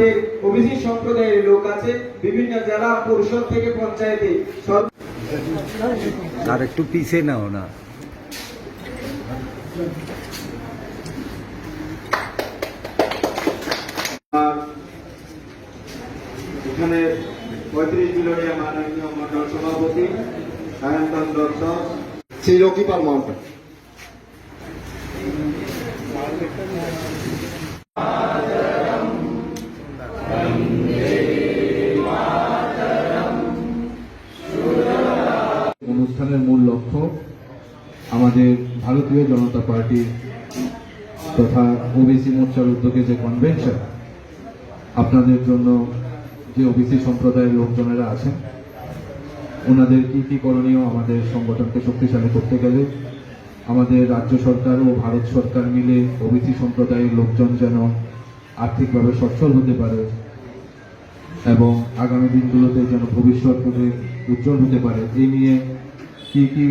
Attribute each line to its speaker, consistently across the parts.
Speaker 1: আমাদের ওবিসি সম্প্রদায়ের লোক আছে বিভিন্ন জেলা পরিষদ থেকে পঞ্চায়েতে।
Speaker 2: আর একটু পিছে নাও না।
Speaker 1: এখানে ৩৫ বিলোনিয়া মাননীয় মন্ডল সভাপতি সায়ন্তন দত্ত,
Speaker 3: Chiroki Mountain.
Speaker 4: অনুষ্ঠানের মূল লক্ষ্য আমাদের ভারতীয় জনতা পার্টি তথা ওবিসি মোর্চার উদ্যোগে যে কনভেনশন, আপনাদের জন্য যে ওবিসি সম্প্রদায়ের লোকজনেরা আছেন ওনাদের কি করণীয় আমাদের সংগঠনকে শক্তিশালী করতে গেলে আমাদের রাজ্য সরকার ও ভারত সরকার মিলে ওবিসি সম্প্রদায়ের লোকজন যেন আর্থিকভাবে সচ্ছল হতে পারে এবং আগামী দিনগুলোতে যেন ভবিষ্যৎ উজ্জ্বল হতে পারে, এই নিয়ে কি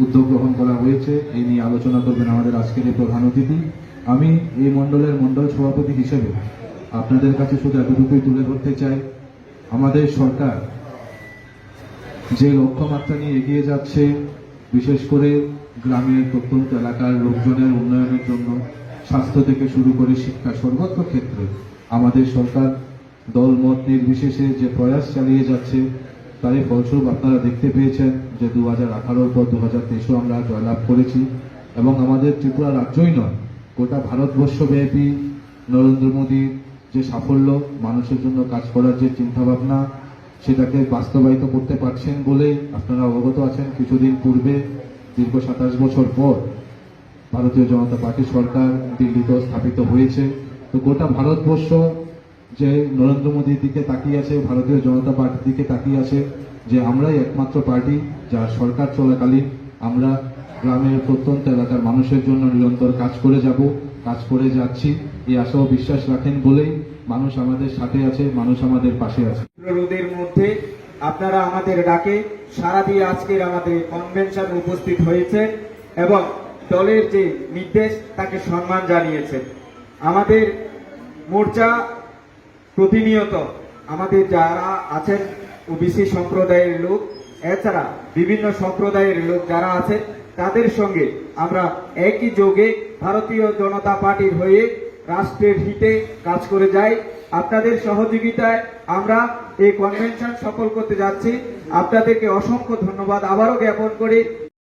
Speaker 4: উদ্যোগ গ্রহণ করা হয়েছে এই নিয়ে আলোচনা করবেন আমাদের আজকের এই প্রধান অতিথি। আমি এই মণ্ডলের মণ্ডল সভাপতি হিসেবে আপনাদের কাছে শুধু এতটুকুই তুলে ধরতে চাই, আমাদের সরকার যে লক্ষ্যমাত্রা নিয়ে এগিয়ে যাচ্ছে, বিশেষ করে গ্রামের প্রত্যন্ত এলাকার লোকজনের উন্নয়নের জন্য স্বাস্থ্য থেকে শুরু করে শিক্ষা সর্বত্র ক্ষেত্রে আমাদের সরকার দলমত নির্বিশেষে যে প্রয়াস চালিয়ে যাচ্ছে তারই ফলস্বরূপ আপনারা দেখতে পেয়েছেন যে 2018 পর 2023 আমরা জয়লাভ করেছি এবং আমাদের ত্রিপুরা রাজ্যই নয় গোটা ভারতবর্ষব্যাপী নরেন্দ্র মোদীর যে সাফল্য, মানুষের জন্য কাজ করার যে চিন্তাভাবনা সেটাকে বাস্তবায়িত করতে পারছেন বলে আপনারা অবগত আছেন। কিছুদিন পূর্বে দীর্ঘ 27 বছর পর ভারতীয় জনতা পার্টি সরকার দিল্লিতে স্থাপিত হয়েছে। তো গোটা ভারতবর্ষ যে নরেন্দ্র মোদীর দিকে তাকিয়ে আছে, ভারতীয় জনতা পার্টির দিকে তাকিয়ে আছে যে আমরাই একমাত্র পার্টি যার সরকার চলাকালীন আমরা গ্রামের প্রত্যন্ত এলাকার মানুষের জন্য নিরন্তর কাজ করে যাব, কাজ করে যাচ্ছি। এই আশা ও বিশ্বাস রাখেন বলেই মানুষ আমাদের সাথে আছে, মানুষ আমাদের পাশে আছে।
Speaker 1: রোদের মধ্যে আপনারা আমাদের ডাকে সারা দিয়ে আজকের আমাদের কনভেনশন উপস্থিত হয়েছে এবং দলের যে নির্দেশ তাকে সম্মান জানিয়েছেন। আমাদের মোর্চা প্রতিনিয়ত আমাদের যারা আছেন ওবিসি সম্প্রদায়ের লোক, এছাড়া বিভিন্ন সম্প্রদায়ের লোক যারা আছে তাদের সঙ্গে আমরা একই যোগে ভারতীয় জনতা পার্টির হয়ে রাষ্ট্রের হিতে কাজ করে যাই। আপনাদের সহযোগিতায় আমরা এই কনভেনশন সফল করতে যাচ্ছি। আপনাদেরকে অসংখ্য ধন্যবাদ আবারও জ্ঞাপন করি।